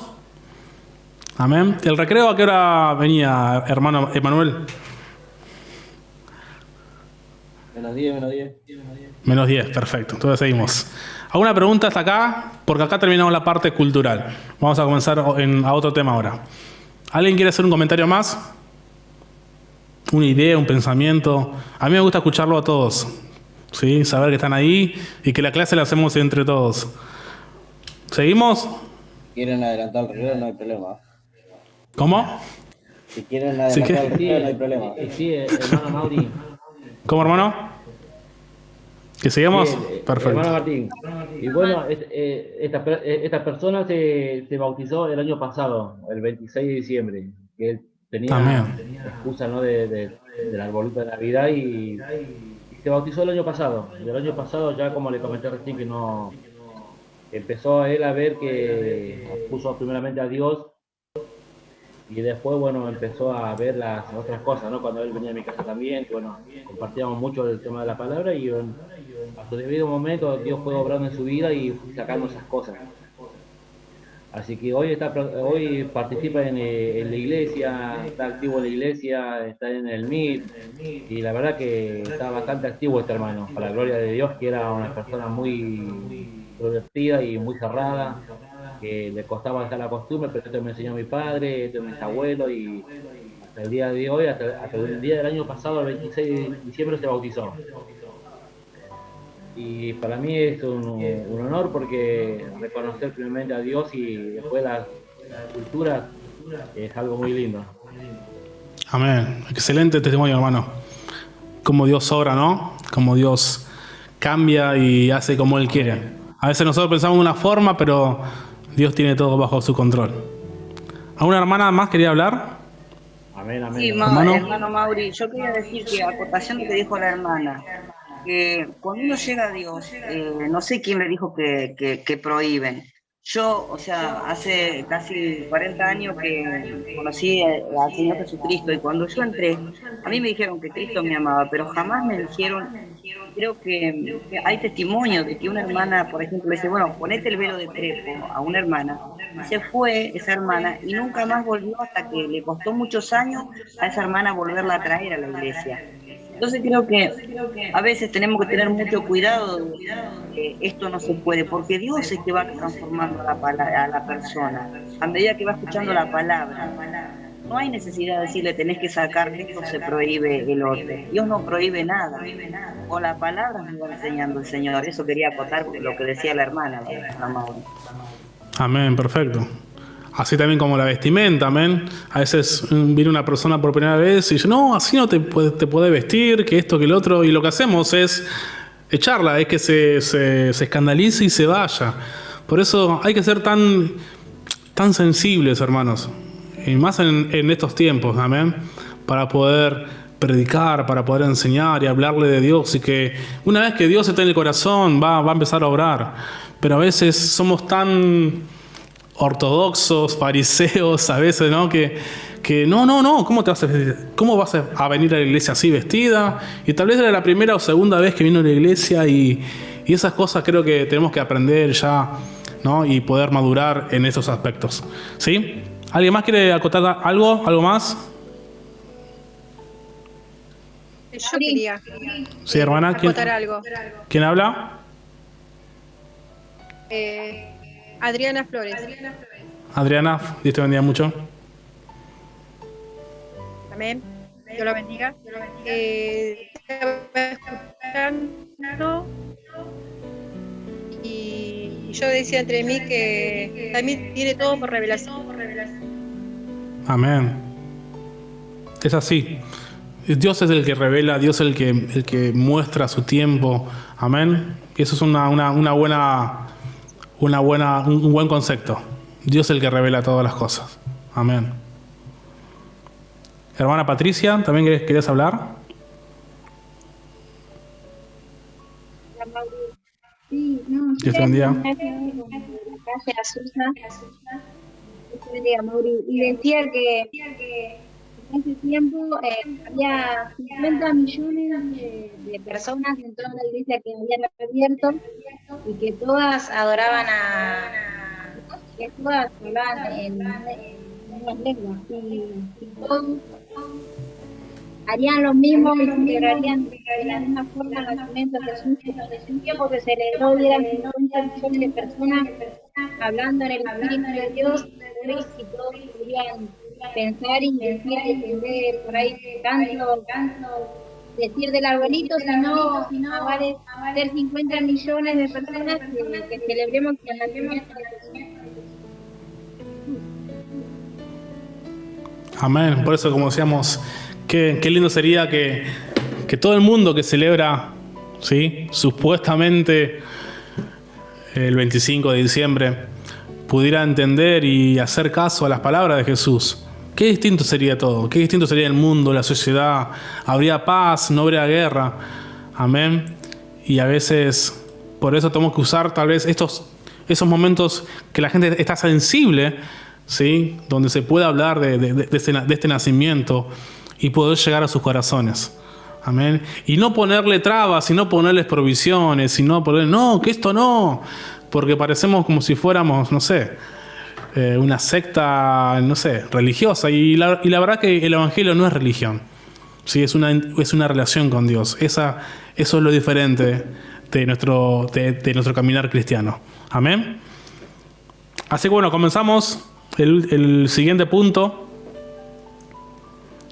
Amén. ¿El recreo a qué hora venía, hermano Emanuel? -10. -10, perfecto. Entonces seguimos. ¿Alguna pregunta hasta acá? Porque acá terminamos la parte cultural. Vamos a comenzar a otro tema ahora. ¿Alguien quiere hacer un comentario más? ¿Una idea, un pensamiento? A mí me gusta escucharlo a todos. ¿Sí? Saber que están ahí y que la clase la hacemos entre todos. ¿Seguimos? ¿Quieren adelantar el recreo? No hay problema. ¿Cómo? Si quieren adelantar el recreo, no hay problema. Sí, hermano Mauri. ¿Cómo, hermano? ¿Que sigamos? Sí, perfecto. Hermano Martín. Y bueno, esta persona se bautizó el año pasado, el 26 de diciembre. Que él tenía excusa, ¿no? del arbolito de Navidad y se bautizó el año pasado. Y el año pasado, ya como le comenté recién, que no empezó él a ver que puso primeramente a Dios. Y después, bueno, empezó a ver las otras cosas, ¿no? Cuando él venía a mi casa también, que, bueno, compartíamos mucho el tema de la palabra y a su debido momento Dios fue obrando en su vida y fue sacando esas cosas. Así que hoy participa en la iglesia, está activo en la iglesia, está en el MIT y la verdad que está bastante activo este hermano, para la gloria de Dios, que era una persona muy introvertida y muy cerrada, que le costaba dejar la costumbre, pero esto me enseñó mi padre, esto mis abuelos y hasta el día de hoy, hasta el día del año pasado, el 26 de diciembre, se bautizó. Y para mí es un honor porque reconocer primeramente a Dios y después la cultura es algo muy lindo. Amén. Excelente testimonio, hermano. Cómo Dios obra, ¿no? Cómo Dios cambia y hace como Él quiere. A veces nosotros pensamos de una forma, pero Dios tiene todo bajo su control. ¿Alguna hermana más quería hablar? Amén, amén. Sí, hermano Mauri, yo quería decir que a acotación de lo que dijo la hermana, que cuando uno llega a Dios, no sé quién le dijo que prohíben. Yo, o sea, hace casi 40 años que conocí al Señor Jesucristo y cuando yo entré, a mí me dijeron que Cristo me amaba, pero jamás me dijeron, creo que hay testimonios de que una hermana, por ejemplo, le dice, bueno, ponete el velo de trepo a una hermana, y se fue esa hermana y nunca más volvió hasta que le costó muchos años a esa hermana volverla a traer a la iglesia. Entonces creo que a veces tenemos que tener mucho cuidado de que esto no se puede, porque Dios es que va transformando a la persona, a medida que va escuchando la palabra. No hay necesidad de decirle tenés que sacar esto, se prohíbe el otro. Dios no prohíbe nada. Con la palabra nos va enseñando el Señor. Eso quería acotar lo que decía la hermana, la Mauri. Amén, perfecto. Así también como la vestimenta, amén. A veces viene una persona por primera vez y dice, no, así no te puede vestir, que esto, que el otro. Y lo que hacemos es echarla, es que se escandalice y se vaya. Por eso hay que ser tan sensibles, hermanos. Y más en estos tiempos, amén. Para poder predicar, para poder enseñar y hablarle de Dios, y que una vez que Dios está en el corazón va a empezar a obrar. Pero a veces somos tan ortodoxos, fariseos, a veces, ¿no? Que no, ¿cómo vas a venir a la iglesia así vestida? Y tal vez era la primera o segunda vez que vino a la iglesia y esas cosas creo que tenemos que aprender ya, ¿no? Y poder madurar en esos aspectos, ¿sí? ¿Alguien más quiere acotar algo? ¿Algo más? Yo quería Sí, hermana. acotar algo. ¿Quién habla? Adriana Flores. Adriana, Dios te bendiga mucho. Amén. Dios la bendiga. Estaba escuchando y yo decía entre mí que también tiene todo por revelación. Amén. Es así. Dios es el que revela, Dios es el que muestra su tiempo. Amén. Y eso es un buen concepto. Dios es el que revela todas las cosas. Amén. Hermana Patricia, ¿también querías hablar? Sí, no, Dios te bendiga. Y decía que en ese tiempo había 50 millones de personas en toda la iglesia que habían abierto y que todas adoraban que todas hablaban en nuevas lenguas y todos harían lo mismo y celebrarían de la misma forma el nacimiento de Jesús. En un tiempo que celebró y eran 50 millones de personas hablando en el Espíritu de Dios y todos podrían pensar y decir y entender por ahí tanto decir del arbolito, sino vale ser 50 millones de personas que celebremos el nacimiento de Jesús. Amén. Por eso, como decíamos, qué lindo sería que todo el mundo que celebra, ¿sí?, supuestamente el 25 de diciembre pudiera entender y hacer caso a las palabras de Jesús. Qué distinto sería todo, qué distinto sería el mundo, la sociedad. Habría paz, no habría guerra. Amén. Y a veces, por eso tenemos que usar tal vez esos momentos que la gente está sensible, ¿sí?, donde se puede hablar de este nacimiento y poder llegar a sus corazones. Amén. Y no ponerle trabas, sino ponerles provisiones, sino ponerle, no, que esto no, porque parecemos como si fuéramos, no sé, una secta, no sé, religiosa. Y la verdad que el evangelio no es religión, ¿sí? Es una relación con Dios. Eso es lo diferente de nuestro caminar cristiano. Amén. Así que bueno, comenzamos el siguiente punto,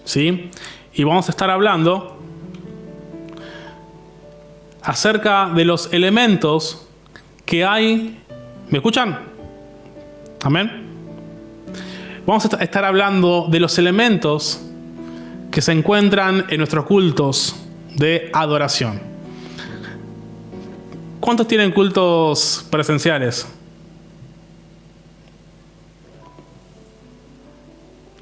¿sí? Y vamos a estar hablando acerca de los elementos que hay. ¿Me escuchan? Amén. Vamos a estar hablando de los elementos que se encuentran en nuestros cultos de adoración. ¿Cuántos tienen cultos presenciales?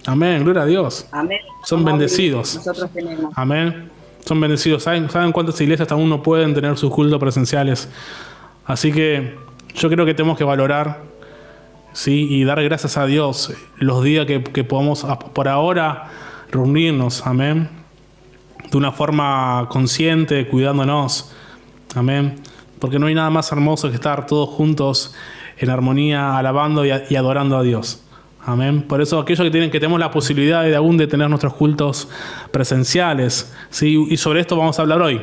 Amén, gloria a Dios. Amén. Son bendecidos. Nosotros tenemos. Amén. Son bendecidos. ¿Saben cuántas iglesias aún no pueden tener sus cultos presenciales? Así que yo creo que tenemos que valorar, ¿sí?, y dar gracias a Dios los días que podamos por ahora reunirnos. Amén. De una forma consciente, cuidándonos. Amén. Porque no hay nada más hermoso que estar todos juntos en armonía, alabando y adorando a Dios. Amén. Por eso aquellos que tenemos la posibilidad de aún de tener nuestros cultos presenciales, ¿sí?, y sobre esto vamos a hablar hoy.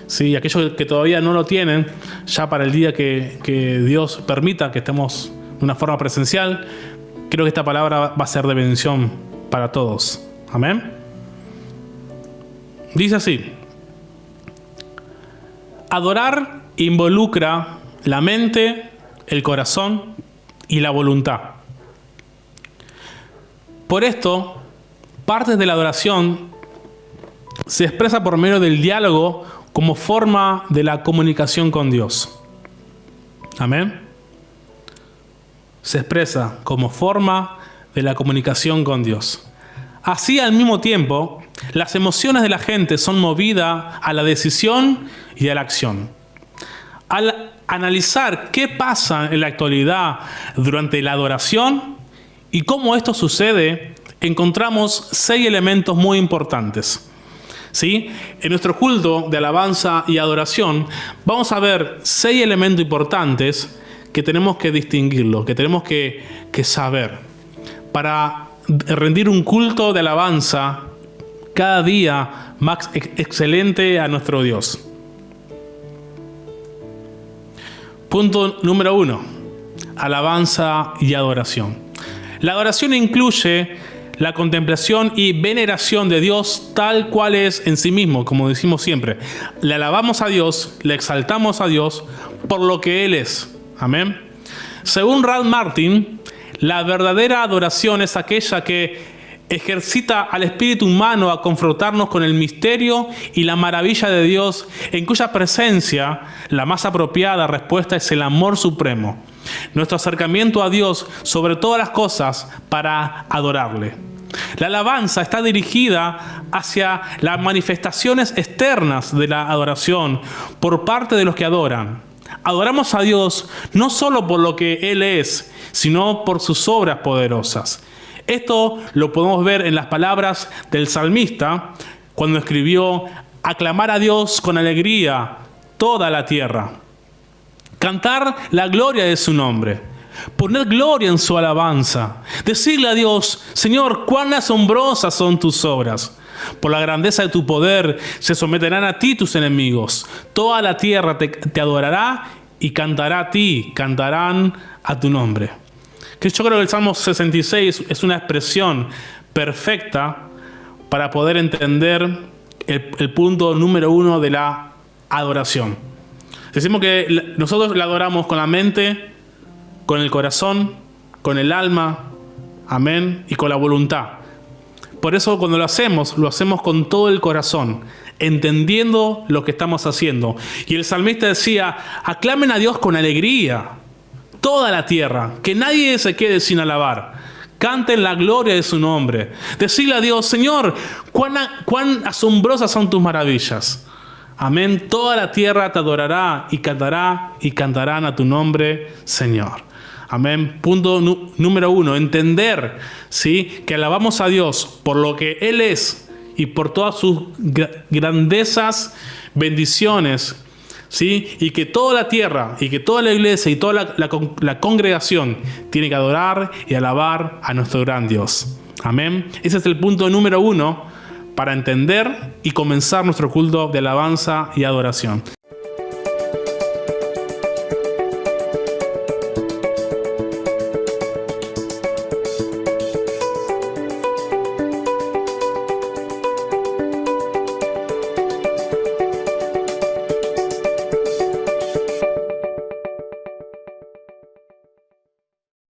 Sí, aquellos que todavía no lo tienen, ya para el día que Dios permita que estemos de una forma presencial, creo que esta palabra va a ser de bendición para todos. Amén. Dice así: adorar involucra la mente, el corazón y la voluntad. Por esto, partes de la adoración se expresa por medio del diálogo como forma de la comunicación con Dios. Amén. Se expresa como forma de la comunicación con Dios. Así, al mismo tiempo, Las emociones de la gente son movidas a la decisión y a la acción. Al analizar qué pasa en la actualidad durante la adoración y cómo esto sucede, encontramos 6 elementos muy importantes. ¿Sí? En nuestro culto de alabanza y adoración vamos a ver 6 elementos importantes que tenemos que distinguirlo, que tenemos que saber para rendir un culto de alabanza cada día más excelente a nuestro Dios. Punto número 1. Alabanza y adoración. La adoración incluye la contemplación y veneración de Dios tal cual es en sí mismo, como decimos siempre. Le alabamos a Dios, le exaltamos a Dios por lo que Él es. Amén. Según Ralph Martin, la verdadera adoración es aquella que ejercita al espíritu humano a confrontarnos con el misterio y la maravilla de Dios, en cuya presencia la más apropiada respuesta es el amor supremo. Nuestro acercamiento a Dios sobre todas las cosas para adorarle. La alabanza está dirigida hacia las manifestaciones externas de la adoración por parte de los que adoran. Adoramos a Dios no solo por lo que Él es, sino por sus obras poderosas. Esto lo podemos ver en las palabras del salmista cuando escribió: aclamar a Dios con alegría toda la tierra. Cantar la gloria de su nombre. Poner gloria en su alabanza. Decirle a Dios: Señor, cuán asombrosas son tus obras. Por la grandeza de tu poder se someterán a ti tus enemigos. Toda la tierra te adorará y cantará a ti, cantarán a tu nombre. Que yo creo que el Salmo 66 es una expresión perfecta para poder entender el punto número 1 de la adoración. Decimos que nosotros la adoramos con la mente, con el corazón, con el alma, amén, y con la voluntad. Por eso cuando lo hacemos con todo el corazón, entendiendo lo que estamos haciendo. Y el salmista decía: aclamen a Dios con alegría toda la tierra, que nadie se quede sin alabar. Canten la gloria de su nombre. Decirle a Dios: Señor, cuán asombrosas son tus maravillas. Amén. Toda la tierra te adorará y cantarán a tu nombre, Señor. Amén. Punto número 1. Entender, ¿sí?, que alabamos a Dios por lo que Él es y por todas sus grandezas, bendiciones, ¿sí? Y que toda la tierra y que toda la iglesia y toda la congregación tiene que adorar y alabar a nuestro gran Dios. Amén. Ese es el punto número 1 para entender y comenzar nuestro culto de alabanza y adoración.